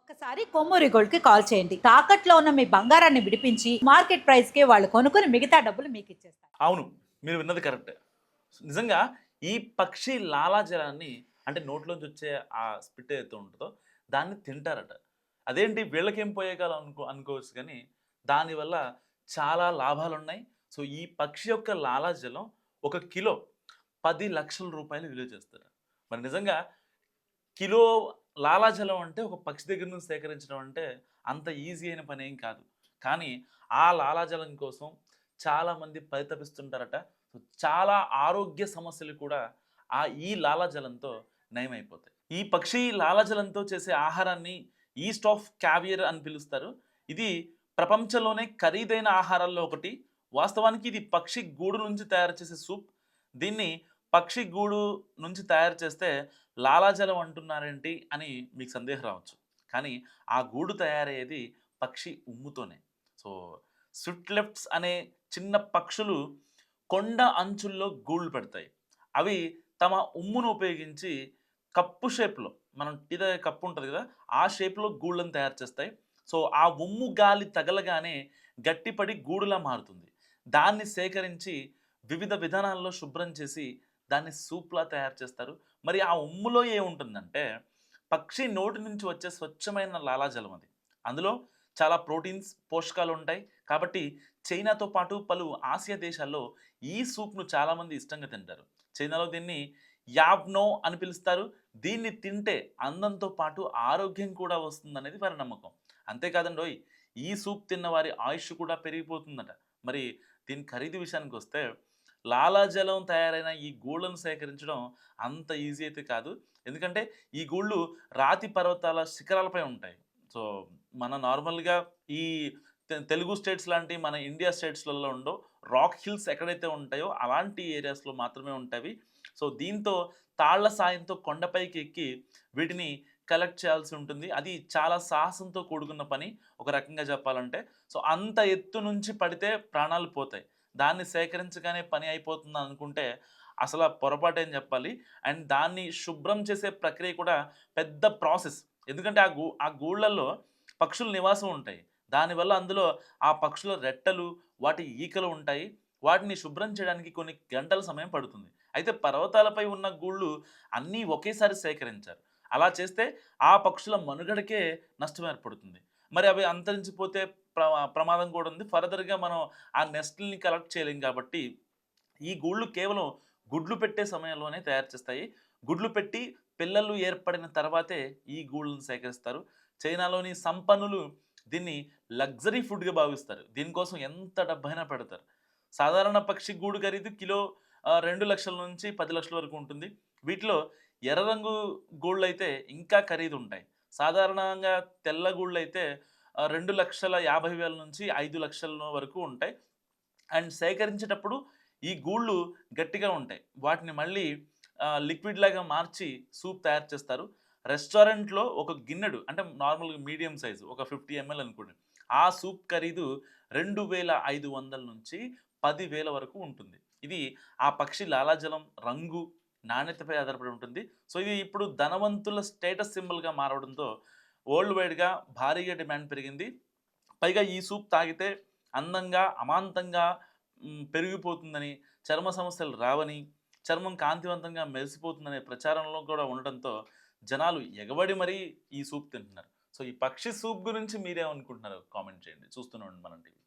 ఒక్కసారి కొమ్మూరి గోల్డ్ కి కాల్ చేయండి. తాకట్లో ఉన్న మీ బంగారాన్ని విడిపించి మార్కెట్ ప్రైస్ కి వాళ్ళు కొనుక్కుని మిగతా డబ్బులు మీకు ఇచ్చేస్తారు. అవును. మీరు విన్నది కరెక్టే. నిజంగా ఈ పక్షి లాలాజలాన్ని అంటే నోట్లోంచి వచ్చే ఆ స్పిట్ ఏదైతే ఉంటదో దాన్ని తింటారట. అదేంటి వీళ్ళకేం పోయేకాలం అనుకోవచ్చు గానీ, దానివల్ల చాలా లాభాలున్నాయి. సో, ఈ పక్షి యొక్క లాలాజలం ఒక కిలో రూ. 10,00,000 విలువ చేస్తారు. మరి నిజంగా కిలో లాలాజలం అంటే ఒక పక్షి దగ్గర నుంచి సేకరించడం అంటే అంత ఈజీ అయిన పనేం కాదు. కానీ ఆ లాలాజలం కోసం చాలామంది పరితపిస్తుంటారట. సో, చాలా ఆరోగ్య సమస్యలు కూడా ఈ లాలాజలంతో నయమైపోతాయి. ఈ పక్షి లాలాజలంతో చేసే ఆహారాన్ని ఈస్ట్ ఆఫ్ క్యావియర్ అని పిలుస్తారు. ఇది ప్రపంచంలోనే ఖరీదైన ఆహారాల్లో ఒకటి. వాస్తవానికి ఇది పక్షి గూడు నుంచి తయారు చేసే సూప్. దీన్ని పక్షి గూడు నుంచి తయారు చేస్తే లాలాజలం అంటున్నారేంటి అని మీకు సందేహం రావచ్చు. కానీ ఆ గూడు తయారయ్యేది పక్షి ఉమ్ముతోనే. సో, స్విఫ్ట్లెఫ్ట్స్ అనే చిన్న పక్షులు కొండ అంచుల్లో గూళ్ళు పెడతాయి. అవి తమ ఉమ్మును ఉపయోగించి కప్పు షేప్‌లో మనం టీ తాగే కప్పు ఉంటది కదా! ఆ షేప్‌లో గూళ్ళను తయారు చేస్తాయి. సో, ఆ ఉమ్ము గాలి తగలగానే గట్టిపడి గూడులా మారుతుంది. దాన్ని సేకరించి వివిధ విధానాల్లో శుభ్రం చేసి దాన్ని సూప్‌లా తయారు చేస్తారు. మరి ఆ ఉమ్ములో ఏముంటుందంటే పక్షి నోటి నుంచి వచ్చే స్వచ్ఛమైన లాలాజలం అది. అందులో చాలా ప్రోటీన్స్, పోషకాలు ఉంటాయి. కాబట్టి చైనాతో పాటు పలు ఆసియా దేశాల్లో ఈ సూప్‌ను చాలామంది ఇష్టంగా తింటారు. చైనాలో దీన్ని యావ్నో అని పిలుస్తారు. దీన్ని తింటే అందంతో పాటు ఆరోగ్యం కూడా వస్తుందనేది వారి నమ్మకం. అంతేకాదండోయ్! ఈ సూప్ తిన్న వారి ఆయుష్ కూడా పెరిగిపోతుందట. మరి దీని ఖరీదు విషయానికొస్తే లాలాజలం తయారైన ఈ గూళ్ళను సేకరించడం అంత ఈజీ అయితే కాదు. ఎందుకంటే ఈ గూళ్ళు రాతి పర్వతాల శిఖరాలపై ఉంటాయి. సో, మన నార్మల్‌గా ఈ తెలుగు స్టేట్స్ లాంటి మన ఇండియా స్టేట్స్‌లలో ఉండవు. రాక్ హిల్స్ ఎక్కడైతే ఉంటాయో అలాంటి ఏరియాస్‌లో మాత్రమే ఉంటాయి. సో, దీంతో తాళ్ల సాయంతో కొండపైకి ఎక్కి వీటిని కలెక్ట్ చేయాల్సి ఉంటుంది. అది చాలా సాహసంతో కూడుకున్న పని ఒక రకంగా చెప్పాలంటే. సో, అంత ఎత్తు నుంచి పడితే ప్రాణాలు పోతాయి. దాన్ని సేకరించగానే పని అయిపోతుందనుకుంటే అసల పొరపాటే అని చెప్పాలి. అండ్ దాన్ని శుభ్రం చేసే ప్రక్రియ కూడా పెద్ద ప్రాసెస్. ఎందుకంటే ఆ గూళ్ళల్లో పక్షులు నివాసం ఉంటాయి. దానివల్ల అందులో ఆ పక్షుల రెట్టలు, వాటి ఈకలు ఉంటాయి. వాటిని శుభ్రం చేయడానికి కొన్ని గంటల సమయం పడుతుంది. అయితే పర్వతాలపై ఉన్న గూళ్ళు అన్నీ ఒకేసారి సేకరించారు. అలా చేస్తే ఆ పక్షుల మనుగడకే నష్టం ఏర్పడుతుంది. మరి అవి అంతరించిపోతే ప్రమాదం కూడా ఉంది. ఫర్దర్‌గా మనం ఆ నెస్ట్‌లని కలెక్ట్ చేయలేం కాబట్టి ఈ గూళ్ళు కేవలం గుడ్లు పెట్టే సమయంలోనే తయారు చేస్తాయి. గుడ్లు పెట్టి పిల్లలు ఏర్పడిన తర్వాతే ఈ గూళ్ళను సేకరిస్తారు. చైనాలోని సంపన్నులు దీన్ని లగ్జరీ ఫుడ్‌గా భావిస్తారు. దీనికోసం ఎంత డబ్బైనా పెడతారు. సాధారణ పక్షి గూడు ఖరీదు కిలో 2,00,000 నుంచి 10,00,000 వరకు ఉంటుంది. వీటిలో ఎర్ర రంగు గూళ్ళైతే ఇంకా ఖరీదుంటాయి. సాధారణంగా తెల్ల గూళ్ళైతే 2,50,000 నుంచి 5,00,000 వరకు ఉంటాయి. అండ్ సేకరించేటప్పుడు ఈ గూళ్ళు గట్టిగా ఉంటాయి. వాటిని మళ్ళీ లిక్విడ్ లాగా మార్చి సూప్ తయారు చేస్తారు. రెస్టారెంట్‌లో ఒక గిన్నెడు అంటే నార్మల్‌గా మీడియం సైజ్ ఒక 50 ఎంఎల్ అనుకోండి. ఆ సూప్ ఖరీదు 2,500 నుంచి 10,000 వరకు ఉంటుంది. ఇది ఆ పక్షి లాలాజలం రంగు, నాణ్యతపై ఆధారపడి ఉంటుంది. సో, ఇది ఇప్పుడు ధనవంతుల స్టేటస్ సింబల్‌గా మారడంతో వరల్డ్ వైడ్‌గా భారీగా డిమాండ్ పెరిగింది. పైగా ఈ సూప్ తాగితే అందంగా, అమాంతంగా పెరిగిపోతుందని, చర్మ సమస్యలు రావని, చర్మం కాంతివంతంగా మెరిసిపోతుందనే ప్రచారంలో కూడా ఉండడంతో జనాలు ఎగబడి మరీ ఈ సూప్ తింటున్నారు. సో, ఈ పక్షి సూప్ గురించి మీరేమనుకుంటున్నారో కామెంట్ చేయండి. చూస్తూనే ఉండండి మనం టీవీ.